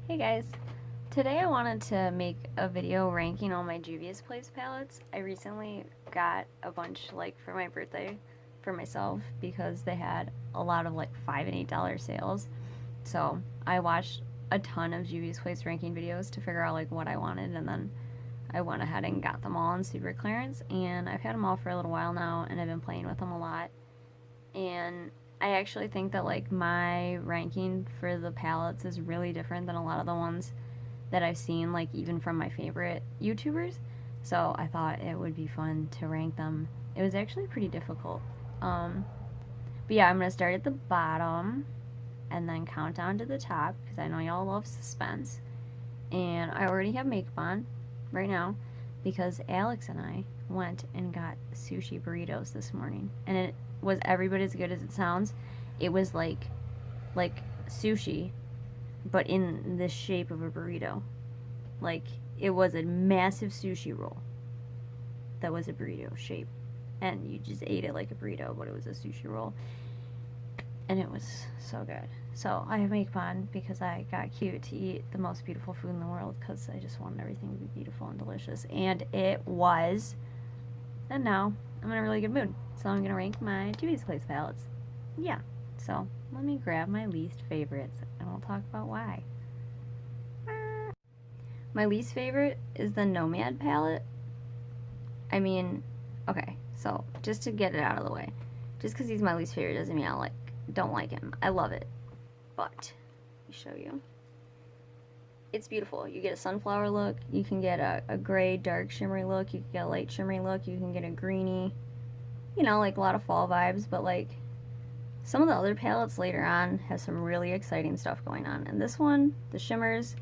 Hey guys, today I wanted to make a video ranking all my Juvia's Place palettes. I recently got a bunch for my birthday for myself because they had a lot of $5 and $8 sales. So I watched a ton of Juvia's Place ranking videos to figure out what I wanted, and then I went ahead and got them all on super clearance, and I've had them all for a little while now, and I've been playing with them a lot. And I actually think that my ranking for the palettes is really different than a lot of the ones that I've seen, even from my favorite YouTubers. So I thought it would be fun to rank them. It was actually pretty difficult. But yeah, I'm gonna start at the bottom and then count down to the top because I know y'all love suspense. And I already have makeup on right now because Alex and I went and got sushi burritos this morning, and it was every bit as good as it sounds. It was like sushi, but in the shape of a burrito. It was a massive sushi roll that was a burrito shape, and you just ate it like a burrito, but it was a sushi roll, and it was so good. So I have makeup on because I got cute to eat the most beautiful food in the world because I just wanted everything to be beautiful and delicious, and it was. And now I'm in a really good mood, so I'm going to rank my Juvia's Place palettes. Yeah, so let me grab my least favorites, and we'll talk about why. My least favorite is the Nomad palette. I mean, okay, so just to get it out of the way, just because he's my least favorite doesn't mean I don't like him. I love it, but let me show you. It's beautiful. You get a sunflower look, you can get a gray dark shimmery look, you can get a light shimmery look, you can get a greeny, a lot of fall vibes, but some of the other palettes later on have some really exciting stuff going on. And this one, the shimmers,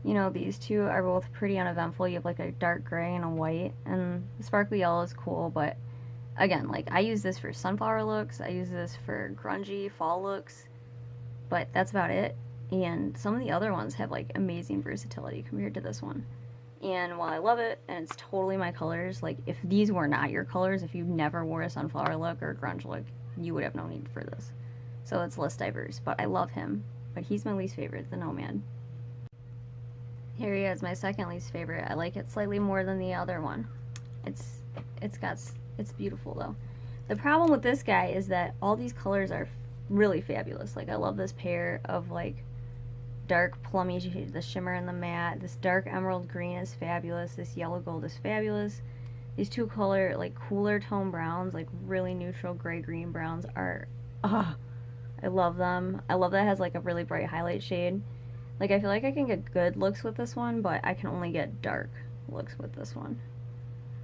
these two are both pretty uneventful. You have a dark gray and a white, and the sparkly yellow is cool, but again, I use this for sunflower looks, I use this for grungy fall looks, but that's about it. And some of the other ones have amazing versatility compared to this one. And while I love it, and it's totally my colors, if these were not your colors, if you never wore a sunflower look or a grunge look, you would have no need for this. So it's less diverse, but I love him. But he's my least favorite, the Nomad. Here he is, my second least favorite. I like it slightly more than the other one. It's beautiful though. The problem with this guy is that all these colors are really fabulous. I love this pair of dark plummy, the shimmer and the matte. This dark emerald green is fabulous. This yellow gold is fabulous. These two color, cooler tone browns, really neutral gray-green browns are, I love them. I love that it has a really bright highlight shade. I feel like I can get good looks with this one, but I can only get dark looks with this one,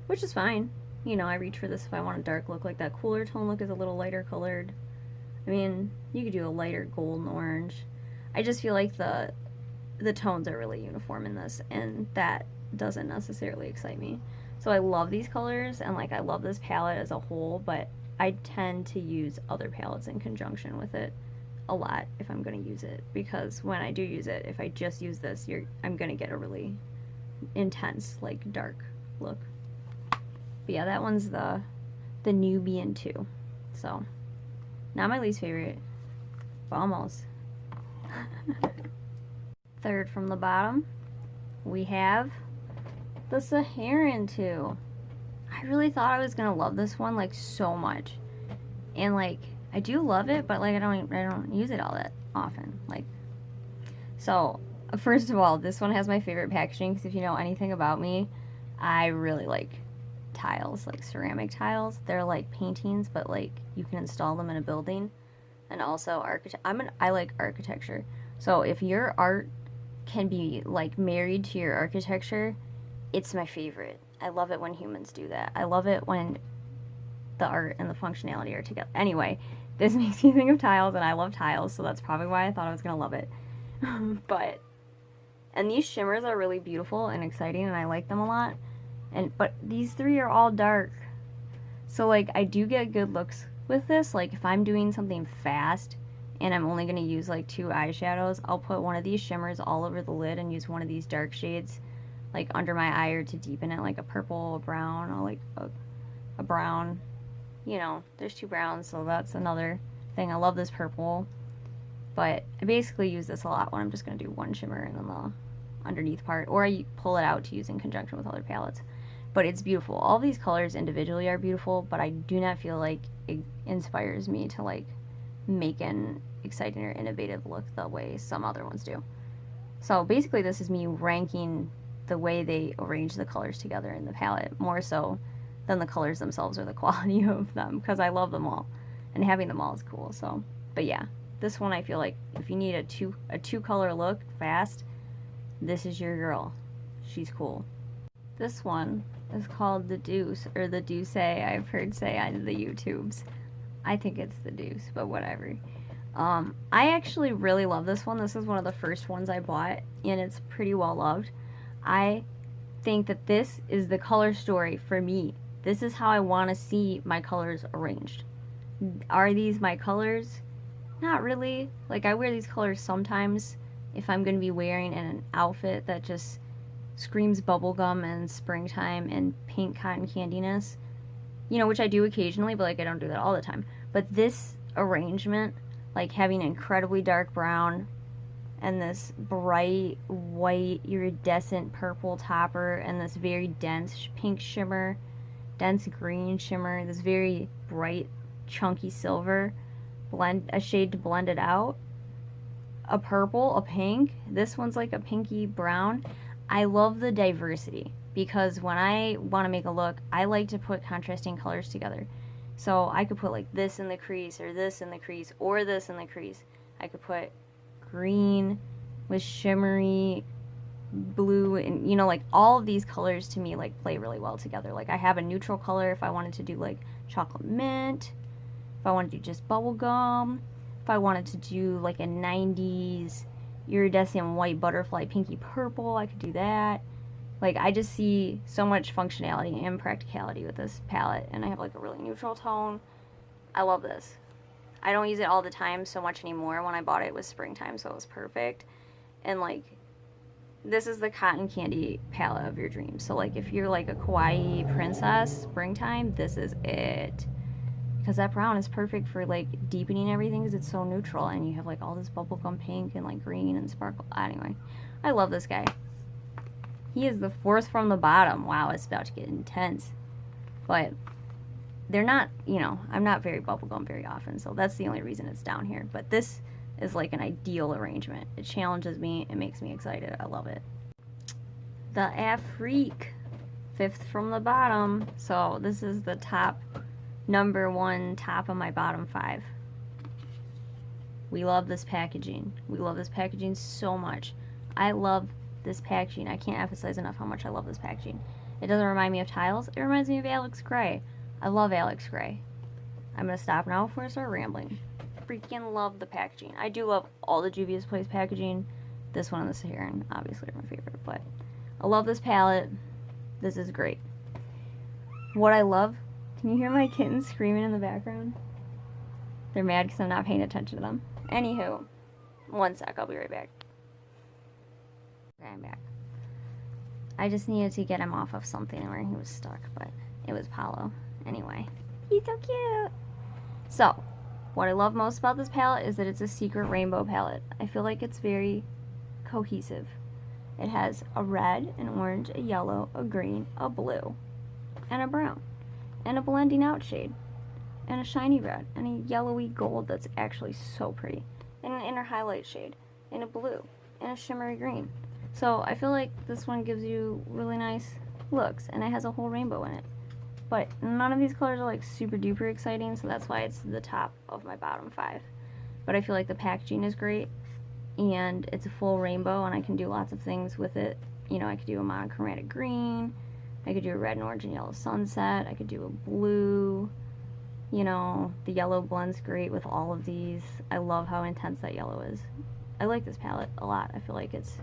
which is fine. I reach for this if I want a dark look. That cooler tone look is a little lighter colored. I mean, you could do a lighter gold and orange. I just feel like the tones are really uniform in this, and that doesn't necessarily excite me. So I love these colors, and I love this palette as a whole, but I tend to use other palettes in conjunction with it a lot if I'm going to use it, because when I do use it, if I just use this, I'm going to get a really intense, dark look. But yeah, that one's the Nubian 2. So, not my least favorite, but almost. Third from the bottom, we have the Saharan 2. I really thought I was gonna love this one so much, and I do love it, but I don't use it all that often. So first of all, this one has my favorite packaging because if you know anything about me, I really like tiles, ceramic tiles. They're paintings, but you can install them in a building. And also I like architecture. So if your art can be married to your architecture, it's my favorite. I love it when humans do that. I love it when the art and the functionality are together. Anyway, this makes me think of tiles, and I love tiles, so that's probably why I thought I was gonna love it. And these shimmers are really beautiful and exciting, and I like them a lot. But these three are all dark. So I do get good looks with this. If I'm doing something fast and I'm only going to use 2 eyeshadows, I'll put one of these shimmers all over the lid and use one of these dark shades under my eye or to deepen it, a purple, a brown, or a brown. There's 2 browns, so that's another thing. I love this purple. But I basically use this a lot when I'm just going to do one shimmer and then the underneath part, or I pull it out to use in conjunction with other palettes. But it's beautiful. All these colors individually are beautiful, but I do not feel like it inspires me to like make an exciting or innovative look the way some other ones do. So basically this is me ranking the way they arrange the colors together in the palette more so than the colors themselves or the quality of them, because I love them all and having them all is cool. So, but yeah, this one I feel like if you need a two color look fast, this is your girl. She's cool. This one is called the Deuce, or the Deuce, I've heard say on the YouTubes. I think it's the Deuce, but whatever. I actually really love this one. This is one of the first ones I bought, and it's pretty well loved. I think that this is the color story for me. This is how I want to see my colors arranged. Are these my colors? Not really. Like, I wear these colors sometimes if I'm going to be wearing an outfit that just screams bubblegum and springtime and pink cotton candiness. You know, which I do occasionally, but like I don't do that all the time. But this arrangement, like having incredibly dark brown and this bright white iridescent purple topper and this very dense pink shimmer, dense green shimmer, this very bright chunky silver, a shade to blend it out, a purple, a pink, this one's like a pinky brown. I love the diversity because when I want to make a look, I like to put contrasting colors together. So I could put like this in the crease or this in the crease or this in the crease. I could put green with shimmery blue, and you know, like all of these colors to me like play really well together. Like I have a neutral color if I wanted to do like chocolate mint, if I wanted to do just bubblegum, if I wanted to do like a 90s iridescent white butterfly pinky purple, I could do that. Like I just see so much functionality and practicality with this palette, and I have like a really neutral tone. I love this. I don't use it all the time so much anymore. When I bought it, it was springtime, so it was perfect. And like this is the cotton candy palette of your dreams. So like if you're like a kawaii princess springtime, this is it. Because that brown is perfect for like deepening everything because it's so neutral, and you have like all this bubblegum pink and like green and sparkle. Anyway, I love this guy. He is the fourth from the bottom. Wow, it's about to get intense. But they're not, you know, I'm not very bubblegum very often, so that's the only reason it's down here. But this is like an ideal arrangement. It challenges me, it makes me excited. I love it. The Afrique, fifth from the bottom. So this is the top number one, top of my bottom five. We love this packaging. We love this packaging so much. I love this packaging. I can't emphasize enough how much I love this packaging. It doesn't remind me of tiles. It reminds me of Alex Grey. I love Alex Grey. I'm going to stop now before I start rambling. Freaking love the packaging. I do love all the Juvia's Place packaging. This one and the Saharan obviously are my favorite, but I love this palette. This is great. What I love, can you hear my kittens screaming in the background? They're mad because I'm not paying attention to them. Anywho, one sec, I'll be right back. Okay, I'm back. I just needed to get him off of something where he was stuck, but it was Paulo. Anyway, he's so cute. So, what I love most about this palette is that it's a secret rainbow palette. I feel like it's very cohesive. It has a red, an orange, a yellow, a green, a blue, and a brown, and a blending out shade, and a shiny red, and a yellowy gold that's actually so pretty, and an inner highlight shade, and a blue, and a shimmery green. So I feel like this one gives you really nice looks, and it has a whole rainbow in it. But none of these colors are like super duper exciting, so that's why it's the top of my bottom five. But I feel like the packaging is great, and it's a full rainbow, and I can do lots of things with it. You know, I could do a monochromatic green, I could do a red and orange and yellow sunset, I could do a blue. You know, the yellow blends great with all of these. I love how intense that yellow is. I like this palette a lot. I feel like it's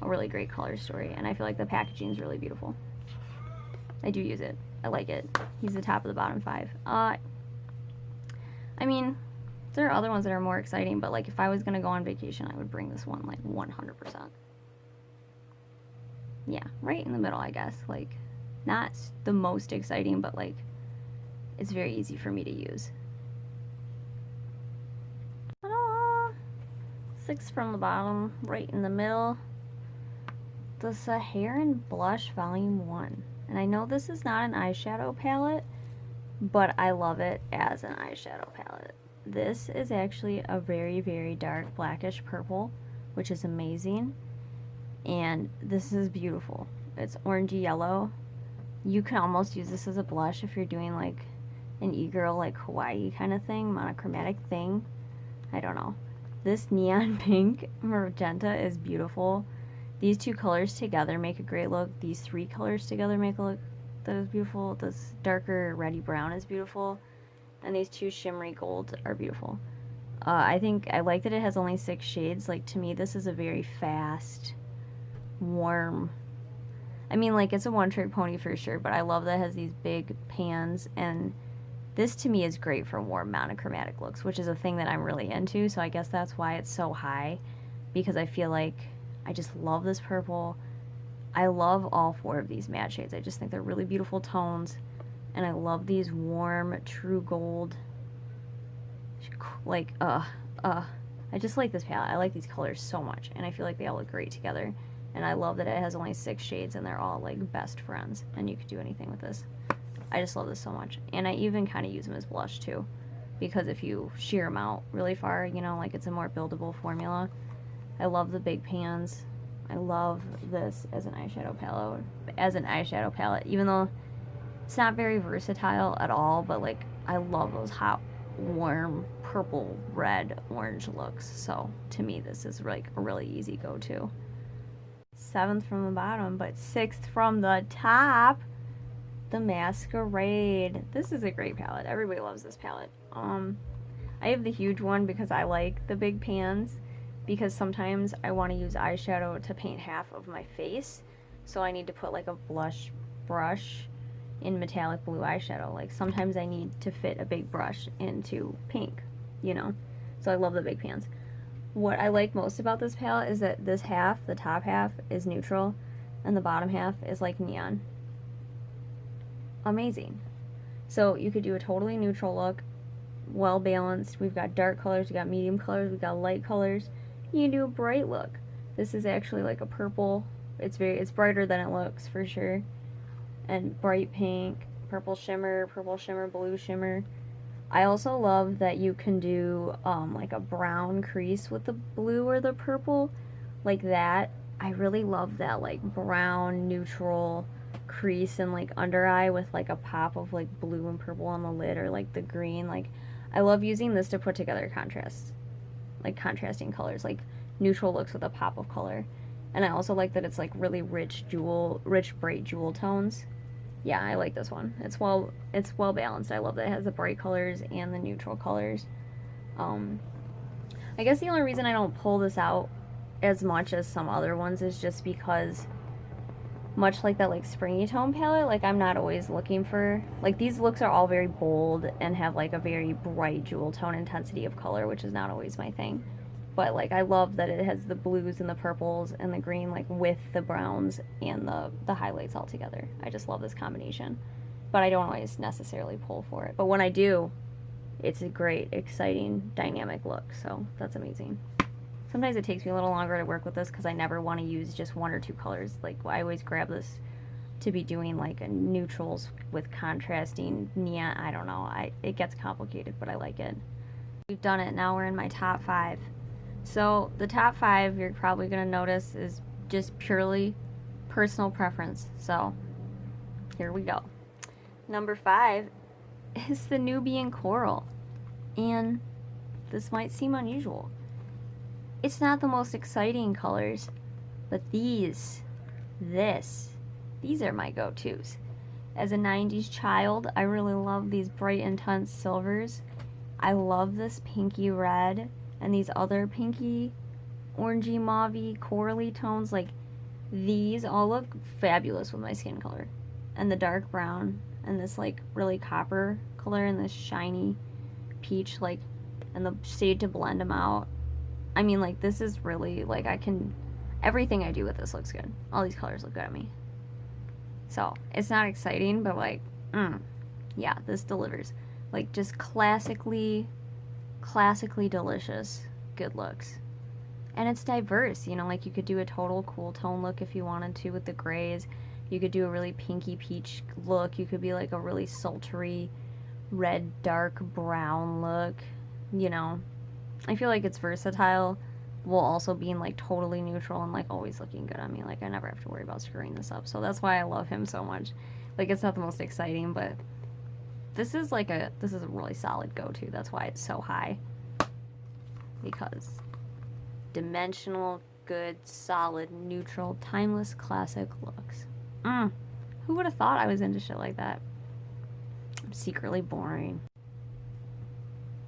a really great color story, and I feel like the packaging is really beautiful. I do use it. I like it. He's the top of the bottom five. I mean, there are other ones that are more exciting, but like if I was gonna go on vacation, I would bring this one like 100%. Yeah, right in the middle, I guess. Like, not the most exciting, but like it's very easy for me to use. Ta-da! 6th from the bottom, right in the middle. The Saharan Blush Volume 1. And I know this is not an eyeshadow palette, but I love it as an eyeshadow palette. This is actually a very, very dark blackish purple, which is amazing. And this is beautiful. It's orangey yellow. You can almost use this as a blush if you're doing like an e-girl, like Hawaii kind of thing, monochromatic thing. I don't know. This neon pink magenta is beautiful. These two colors together make a great look. These three colors together make a look that is beautiful. This darker reddy brown is beautiful. And these two shimmery golds are beautiful. I think I like that it has only 6 shades. Like, to me, this is a very fast, warm, I mean, like, it's a one-trick pony for sure, but I love that it has these big pans, and this to me is great for warm monochromatic looks, which is a thing that I'm really into, so I guess that's why it's so high, because I feel like I just love this purple. I love all 4 of these matte shades. I just think they're really beautiful tones, and I love these warm, true gold, like, I just like this palette. I like these colors so much, and I feel like they all look great together. And I love that it has only 6 shades and they're all like best friends, and you could do anything with this. I just love this so much. And I even kind of use them as blush too, because if you shear them out really far, you know, like, it's a more buildable formula. I love the big pans. I love this as an eyeshadow palette, even though it's not very versatile at all, but like, I love those hot, warm, purple, red, orange looks. So to me, this is like a really easy go-to. 7th from the bottom, but 6th from the top, the Masquerade. This is a great palette. Everybody loves this palette. I have the huge one because I like the big pans, because sometimes I want to use eyeshadow to paint half of my face, so I need to put like a blush brush in metallic blue eyeshadow. Like, sometimes I need to fit a big brush into pink, you know, so I love the big pans. What I like most about this palette is that this half, the top half, is neutral, and the bottom half is like neon. Amazing. So you could do a totally neutral look, well balanced. We've got dark colors, we've got medium colors, we've got light colors. You can do a bright look. This is actually like a purple. It's brighter than it looks for sure. And bright pink, purple shimmer, blue shimmer. I also love that you can do like a brown crease with the blue or the purple, like that. I really love that, like, brown neutral crease and like under eye with like a pop of like blue and purple on the lid, or like the green. Like, I love using this to put together contrasts, like contrasting colors, like neutral looks with a pop of color. And I also like that it's like really rich bright jewel tones. Yeah, I like this one. It's well balanced. I love that it has the bright colors and the neutral colors. I guess the only reason I don't pull this out as much as some other ones is just because, much like that like springy tone palette, like, I'm not always looking for, like, these looks are all very bold and have like a very bright jewel tone intensity of color, which is not always my thing. But like, I love that it has the blues and the purples and the green, like, with the browns and the highlights all together. I just love this combination. But I don't always necessarily pull for it. But when I do, it's a great, exciting, dynamic look. So that's amazing. Sometimes it takes me a little longer to work with this because I never want to use just 1 or 2 colors. Like, I always grab this to be doing like a neutrals with contrasting neon. I don't know. It gets complicated, but I like it. We've done it. Now we're in my top 5. So the top 5, you're probably going to notice, is just purely personal preference. So here we go. Number 5 is the Nubian Coral. And this might seem unusual. It's not the most exciting colors, but these are my go-tos. As a 90s child, I really love these bright, intense silvers. I love this pinky red and these other pinky, orangey, mauvey, corally tones. Like, these all look fabulous with my skin color. And the dark brown and this like really copper color and this shiny peach, like, and the shade to blend them out. I mean, like, this is really, like, everything I do with this looks good. All these colors look good on me. So, it's not exciting, but like, yeah, this delivers. Like, just classically delicious good looks. and it's diverse, you know, like you could do a total cool tone look if you wanted to with the grays. You could do a really pinky peach look. You could be like a really sultry red dark brown look, you know. I feel like it's versatile while also being like totally neutral and like always looking good on me. Like I never have to worry about screwing this up. So that's why I love him so much. Like it's not the most exciting, but this is a really solid go-to. That's why it's so high. Because dimensional, good, solid, neutral, timeless, classic looks. Who would have thought I was into shit like that? I'm secretly boring.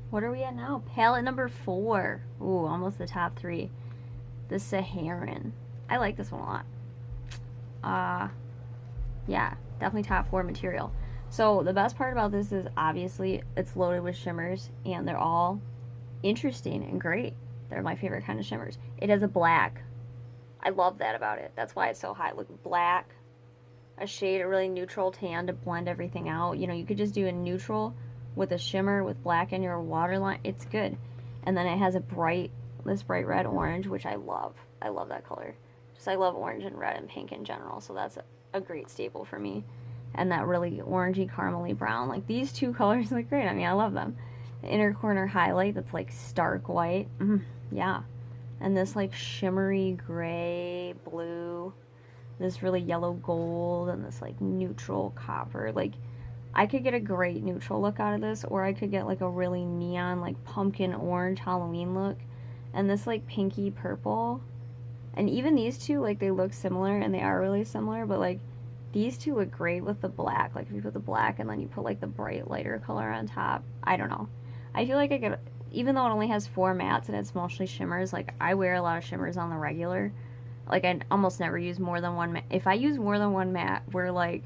What are we at now? Palette number 4. Ooh, almost the top 3. The Saharan. I like this one a lot. Yeah, definitely top 4 material. So the best part about this is obviously it's loaded with shimmers, and they're all interesting and great. They're my favorite kind of shimmers. It has a black. I love that about it. That's why it's so high. Look, black, a shade, a really neutral tan to blend everything out. You know, you could just do a neutral with a shimmer with black in your waterline. It's good. And then it has this bright red orange, which I love. I love that color. I love orange and red and pink in general, so that's a great staple for me. And that really orangey caramely brown. Like these two colors look great. I mean, I love them. The inner corner highlight that's like stark white. Yeah. And this like shimmery gray, blue, this really yellow gold, and this like neutral copper. Like I could get a great neutral look out of this, or I could get like a really neon like pumpkin orange Halloween look. And this like pinky purple. And even these two, like they look similar, and they are really similar, but like these two look great with the black. Like if you put the black and then you put like the bright lighter color on top. I don't know. I feel like I could, even though it only has 4 mattes and it's mostly shimmers, like I wear a lot of shimmers on the regular. Like I almost never use more than one matte. If I use more than one matte, we're like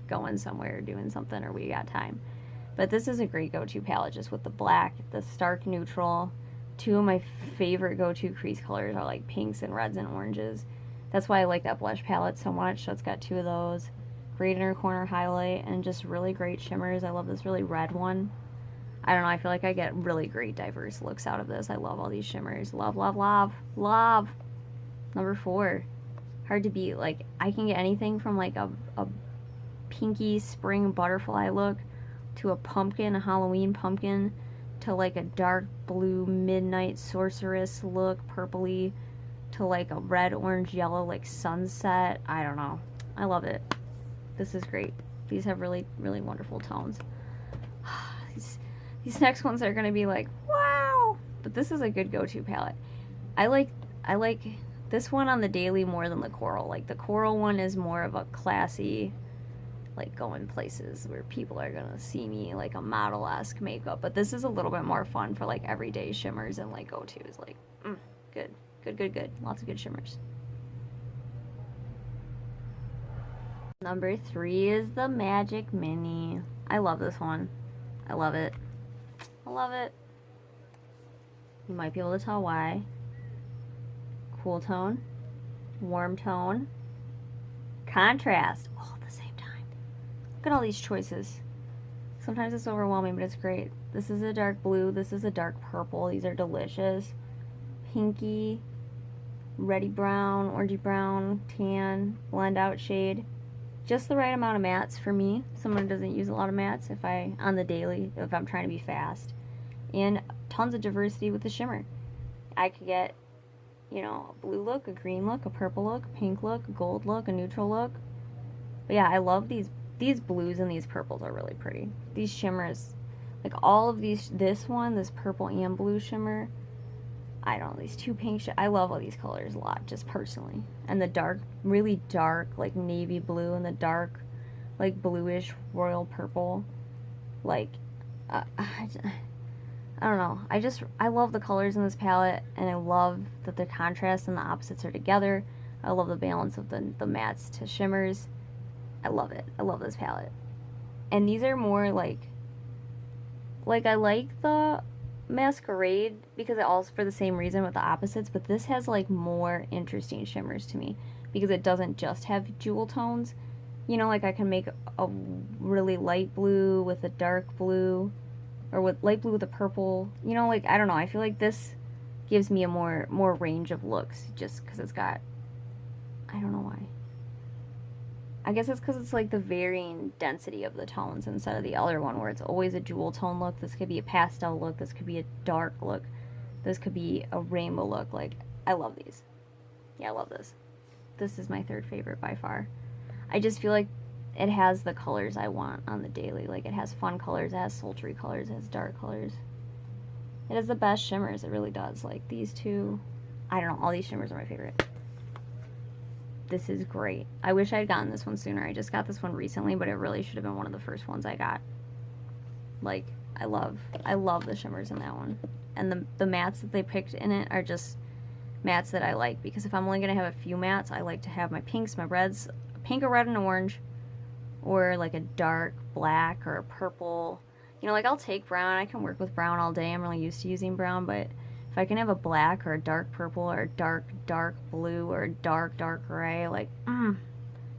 going somewhere, doing something, or we got time. But this is a great go-to palette just with the black, the stark neutral. 2 of my favorite go-to crease colors are like pinks and reds and oranges. That's why I like that blush palette so much. So it's got 2 of those. Great inner corner highlight and just really great shimmers. I love this really red one. I don't know, I feel like I get really great diverse looks out of this. I love all these shimmers. Love, love, love, love. Number 4. Hard to beat. Like, I can get anything from like a pinky spring butterfly look to a Halloween pumpkin, to like a dark blue midnight sorceress look, purpley, to like a red, orange, yellow, like sunset. I don't know. I love it. This is great. These have really, really wonderful tones. These next ones are going to be like, wow! But this is a good go-to palette. I like this one on the daily more than the coral. Like the coral one is more of a classy, like going places where people are gonna see me like a model-esque makeup. But this is a little bit more fun for like everyday shimmers and like go-tos. Like, good. Good. Lots of good shimmers. Number 3 is the Magic Mini. I love this one. I love it. I love it. You might be able to tell why. Cool tone, warm tone, contrast, all at the same time. Look at all these choices. Sometimes it's overwhelming, but it's great. This is a dark blue. This is a dark purple. These are delicious. Pinky, reddy brown, orangey brown, tan, blend out shade. Just the right amount of mattes for me. Someone who doesn't use a lot of mattes on the daily, if I'm trying to be fast. And tons of diversity with the shimmer. I could get, you know, a blue look, a green look, a purple look, a pink look, a gold look, a neutral look. But yeah, I love these blues and these purples are really pretty. These shimmers, like all of these, this purple and blue shimmer, I don't know, these 2 pink, I love all these colors a lot, just personally. And the dark, really dark, like navy blue, and the dark, like bluish royal purple. Like, I don't know. I love the colors in this palette, and I love that the contrast and the opposites are together. I love the balance of the mattes to shimmers. I love it. I love this palette. And these are more like I like the Masquerade because it all's for the same reason with the opposites, but this has like more interesting shimmers to me because it doesn't just have jewel tones. You know, like I can make a really light blue with a dark blue, or with light blue with a purple. You know, like, I don't know, I feel like this gives me a more range of looks, just because it's got, I don't know why. I guess it's because it's like the varying density of the tones instead of the other one where it's always a jewel tone look. This could be a pastel look. This could be a dark look. This could be a rainbow look. Like, I love these. Yeah, I love this. This is my third favorite by far. I just feel like it has the colors I want on the daily. Like, it has fun colors, it has sultry colors, it has dark colors. It has the best shimmers, it really does. Like, these two, I don't know, all these shimmers are my favorite. This is great. I wish I had gotten this one sooner. I just got this one recently, but it really should have been one of the first ones I got. Like, I love the shimmers in that one. And the mattes that they picked in it are just mattes that I like, because if I'm only going to have a few mattes, I like to have my pinks, my reds, pink, a red, and orange, or like a dark black or a purple. You know, like, I'll take brown. I can work with brown all day. I'm really used to using brown, but if I can have a black or a dark purple or a dark blue or a dark gray, like,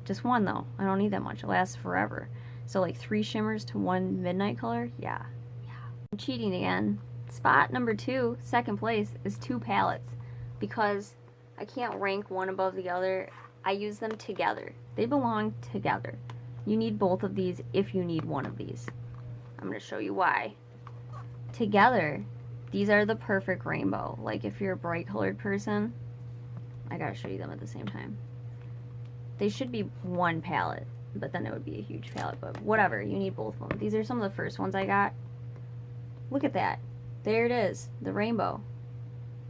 just one though. I don't need that much. It lasts forever. So like 3 shimmers to 1 midnight color, yeah. I'm cheating again. Spot number 2, second place, is 2 palettes, because I can't rank one above the other. I use them together. They belong together. You need both of these if you need one of these. I'm going to show you why. Together, these are the perfect rainbow. Like, if you're a bright colored person, I gotta show you them at the same time. They should be one palette, but then it would be a huge palette, but whatever, you need both of them. These are some of the first ones I got. Look at that. There it is, the rainbow.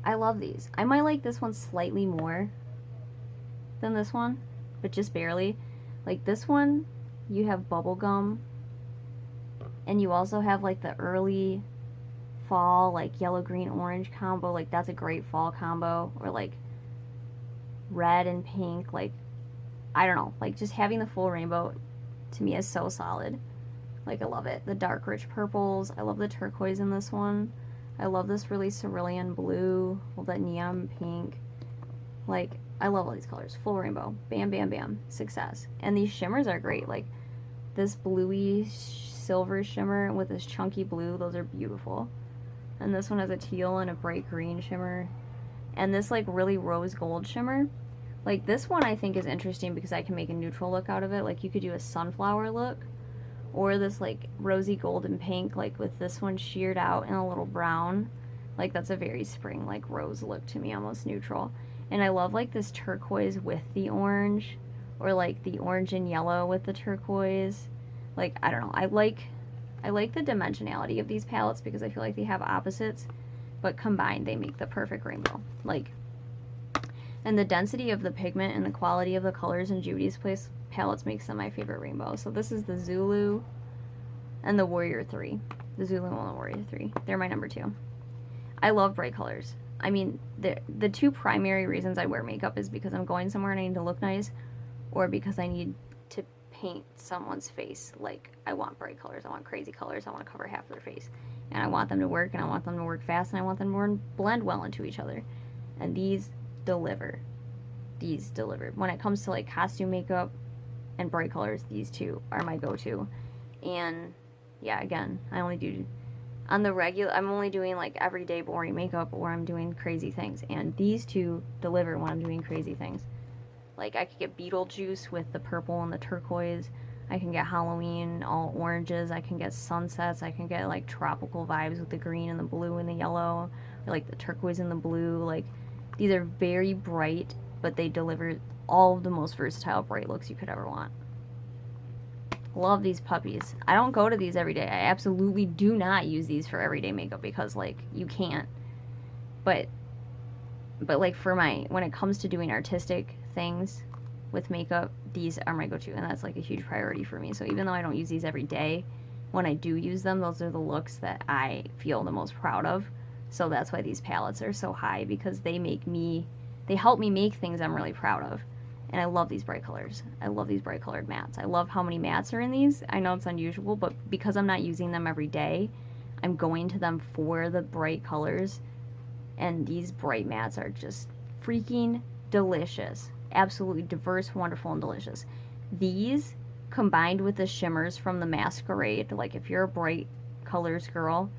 I love these. I might like this one slightly more than this one, but just barely. Like, this one, you have bubblegum, and you also have like the early fall, like yellow, green, orange combo. Like, that's a great fall combo. Or like red and pink. Like, I don't know, like, just having the full rainbow to me is so solid. Like, I love it. The dark rich purples. I love the turquoise in this one. I love this really cerulean blue. Love that neon pink. Like, I love all these colors. Full rainbow. Bam, bam, bam. Success. And these shimmers are great. Like, this bluey silver shimmer with this chunky blue. Those are beautiful. And this one has a teal and a bright green shimmer. And this, like, really rose gold shimmer. Like, this one I think is interesting because I can make a neutral look out of it. Like, you could do a sunflower look. Or this, like, rosy gold and pink, like, with this one sheared out in a little brown. Like, that's a very spring, like, rose look to me, almost neutral. And I love, like, this turquoise with the orange. Or, like, the orange and yellow with the turquoise. Like, I don't know. I like the dimensionality of these palettes because I feel like they have opposites, but combined they make the perfect rainbow. Like, and the density of the pigment and the quality of the colors in Juvia's Place palettes makes them my favorite rainbow. So this is the Zulu and the Warrior 3. The Zulu and the Warrior 3. They're my number 2. I love bright colors. I mean, the 2 primary reasons I wear makeup is because I'm going somewhere and I need to look nice, or because I need to paint someone's face. Like, I want bright colors, I want crazy colors, I want to cover half of their face. And I want them to work, and I want them to work fast, and I want them to blend well into each other. And these deliver. These deliver. When it comes to, like, costume makeup and bright colors, these 2 are my go-to. And, yeah, again, I only do, on the regular, I'm only doing, like, everyday boring makeup, or I'm doing crazy things. And these 2 deliver when I'm doing crazy things. Like, I could get Beetlejuice with the purple and the turquoise. I can get Halloween, all oranges. I can get sunsets. I can get, like, tropical vibes with the green and the blue and the yellow. Or, like, the turquoise and the blue. Like, these are very bright, but they deliver all of the most versatile bright looks you could ever want. Love these puppies. I don't go to these every day. I absolutely do not use these for everyday makeup because, like, you can't. But like, for when it comes to doing artistic things with makeup, these are my go-to, and that's, like, a huge priority for me. So even though I don't use these every day, when I do use them, those are the looks that I feel the most proud of. So that's why these palettes are so high, because they help me make things I'm really proud of. And I love these bright colors. I love these bright colored mattes. I love how many mattes are in these. I know it's unusual, but because I'm not using them every day, I'm going to them for the bright colors. And these bright mattes are just freaking delicious. Absolutely diverse, wonderful, and delicious. These, combined with the shimmers from the Masquerade, like, if you're a bright colors girl,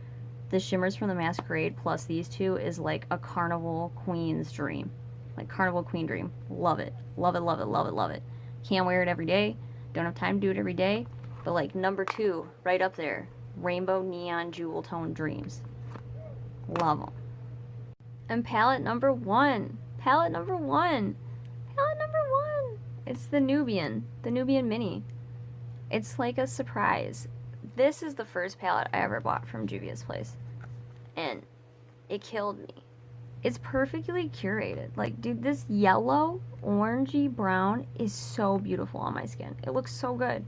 the shimmers from the Masquerade plus these two is like a carnival queen's dream. Like carnival queen dream. Love it. Love it, love it, love it, love it. Can't wear it every day. Don't have time to do it every day. But like number 2, right up there. Rainbow Neon Jewel Tone Dreams. Love them. And palette number 1. Palette number 1. Palette number 1. It's the Nubian Mini. It's like a surprise. This is the first palette I ever bought from Juvia's place. And it killed me. It's perfectly curated. Like, dude, this yellow, orangey brown is so beautiful on my skin. It looks so good.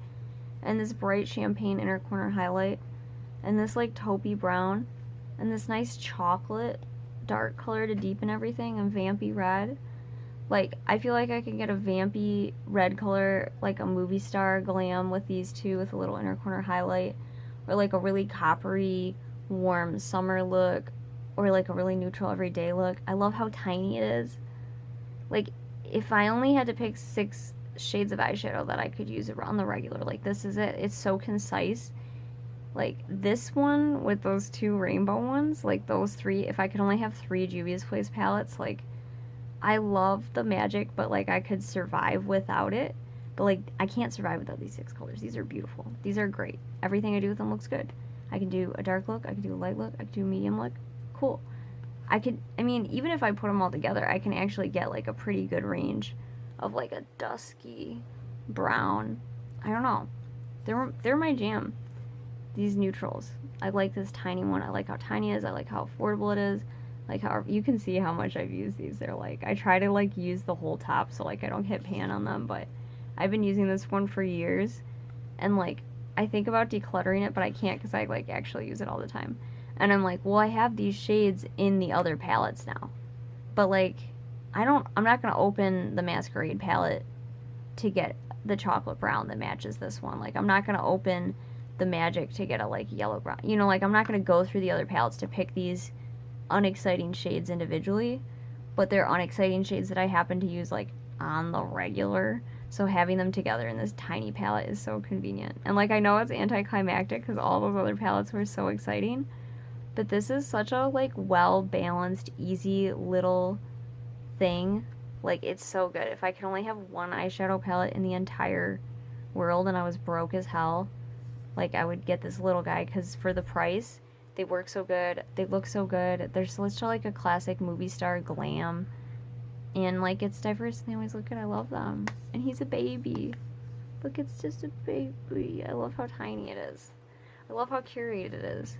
And this bright champagne inner corner highlight. And this, like, taupey brown. And this nice chocolate dark color to deepen everything. And vampy red. Like, I feel like I can get a vampy red color, like a movie star glam with these two with a little inner corner highlight. Or, like, a really coppery, warm summer look. Or, like, a really neutral everyday look. I love how tiny it is. Like, if I only had to pick 6 shades of eyeshadow that I could use around the regular, like, this is it. It's so concise. Like, this one with those 2 rainbow ones, like, those 3, if I could only have 3 Juvia's Place palettes, like, I love the magic, but, like, I could survive without it. But, like, I can't survive without these 6 colors. These are beautiful. These are great. Everything I do with them looks good. I can do a dark look. I can do a light look. I can do a medium look. Cool. I mean, even if I put them all together, I can actually get, like, a pretty good range of, like, a dusky brown. I don't know. They're my jam. These neutrals. I like this tiny one. I like how tiny it is. I like how affordable it is. Like, how you can see how much I've used these. They're, like, I try to, like, use the whole top so, like, I don't hit pan on them, but I've been using this one for years, and, like, I think about decluttering it, but I can't because I, like, actually use it all the time. And I'm like, well, I have these shades in the other palettes now. But, like, I'm not going to open the Masquerade palette to get the chocolate brown that matches this one. Like, I'm not going to open the Magic to get a, like, yellow brown. You know, like, I'm not going to go through the other palettes to pick these unexciting shades individually. But they're unexciting shades that I happen to use, like, on the regular. So having them together in this tiny palette is so convenient. And, like, I know it's anticlimactic because all those other palettes were so exciting. But this is such a, like, well-balanced, easy little thing. Like, it's so good. If I could only have one eyeshadow palette in the entire world and I was broke as hell, like, I would get this little guy because for the price, they work so good. They look so good. They're such, like, a classic movie star glam. And, like, it's diverse and they always look good. I love them. And he's a baby. Look, it's just a baby. I love how tiny it is. I love how curated it is.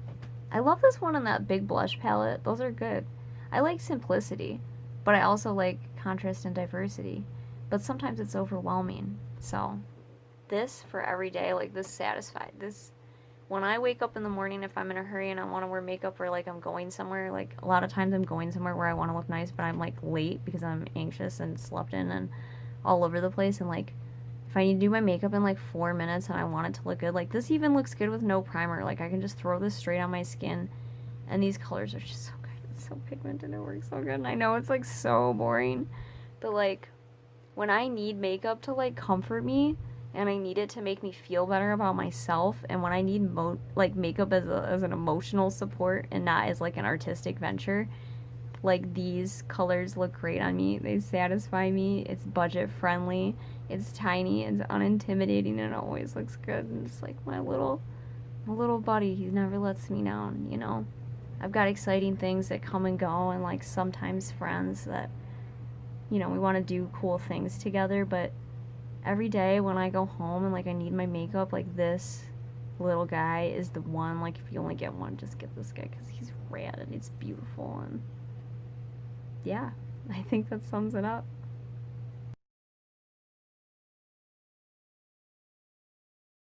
I love this one on that big blush palette. Those are good. I like simplicity, but I also like contrast and diversity. But sometimes it's overwhelming. So this for every day, like this satisfied. This, when I wake up in the morning, if I'm in a hurry and I want to wear makeup or like I'm going somewhere, like a lot of times I'm going somewhere where I want to look nice, but I'm like late because I'm anxious and slept in and all over the place. And like if I need to do my makeup in like 4 minutes and I want it to look good, like this even looks good with no primer. Like I can just throw this straight on my skin and these colors are just so good. It's so pigmented and it works so good. And I know it's like so boring, but like when I need makeup to like comfort me and I need it to make me feel better about myself, and when I need like makeup as an emotional support and not as like an artistic venture, like these colors look great on me. They satisfy me. It's budget friendly. It's tiny. It's unintimidating, and it always looks good. And it's like my little buddy. He never lets me down. You know, I've got exciting things that come and go, and like sometimes friends that, you know, we want to do cool things together. But every day when I go home and like I need my makeup, like this little guy is the one. Like if you only get one, just get this guy because he's rad and it's beautiful. And yeah, I think that sums it up.